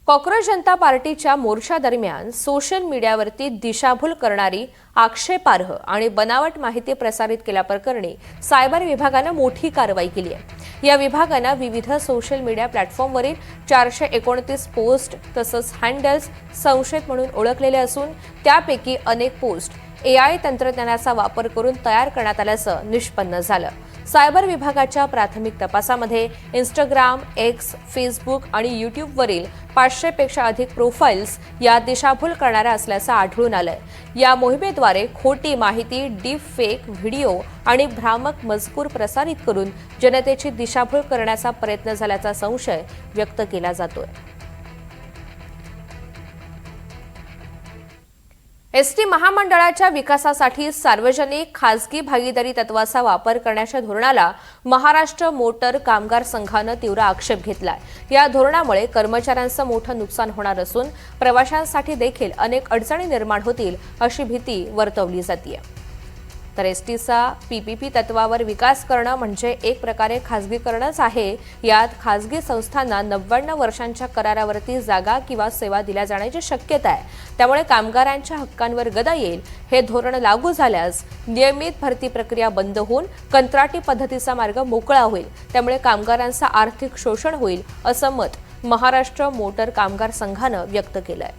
Cockroach जनता पार्टीच्या मोर्चा दरम्यान social मीडियावरती दिशाभूल करणारी, आक्षेपार्ह आणि बनावट माहिती प्रसारित केल्याप्रकरणी सायबर विभागाने मोठी कारवाई केली आहे। या विभागाने विविध सोशल मीडिया प्लॅटफॉर्मवरील 429 पोस्ट तसंच हँडल्स संशयित म्हणून ओळखलेले असून त्यापैकी अनेक पोस्ट AI तंत्रज्ञानाचा वापर करून तयार करण्यात आल्याचं निष्पन्न झालं। सायबर विभागाच्या प्राथमिक तपासामध्ये इंस्टाग्राम, एक्स, फेसबुक आणि यूट्यूबवरील 500 पेक्षा अधिक प्रोफाइल्स या दिशाभूल करणाऱ्या असल्याचं आढळून आलंय। या मोहिमेद्वारे खोटी माहिती, डीप फेक व्हिडिओ आणि भ्रामक मजकूर प्रसारित करून जनतेची दिशाभूल करण्याचा प्रयत्न झाल्याचा संशय व्यक्त केला जातोय। एसटी महामंडळाच्या विकासासाठी सार्वजनिक खासगी भागीदारी तत्वाचा वापर करण्याच्या धोरणाला महाराष्ट्र मोटर कामगार संघानं तीव्र आक्षेप घेतलाय। या धोरणामुळे कर्मचाऱ्यांचं मोठं नुकसान होणार असून प्रवाशांसाठी देखील अनेक अडचणी निर्माण होतील अशी भीती वर्तवली जाते। तर एसटीचा PPP तत्वावर विकास करणं म्हणजे एक प्रकारे खासगीकरणच आहे। यात खासगी संस्थांना 99 वर्षांच्या करारावरती जागा किंवा सेवा दिल्या जाण्याची शक्यता आहे। त्यामुळे कामगारांच्या हक्कांवर गदा येईल। हे धोरण लागू झाल्यास नियमित भरती प्रक्रिया बंद होऊन कंत्राटी पद्धतीचा मार्ग मोकळा होईल। त्यामुळे कामगारांचं आर्थिक शोषण होईल असं मत महाराष्ट्र मोटर कामगार संघानं व्यक्त केलंय।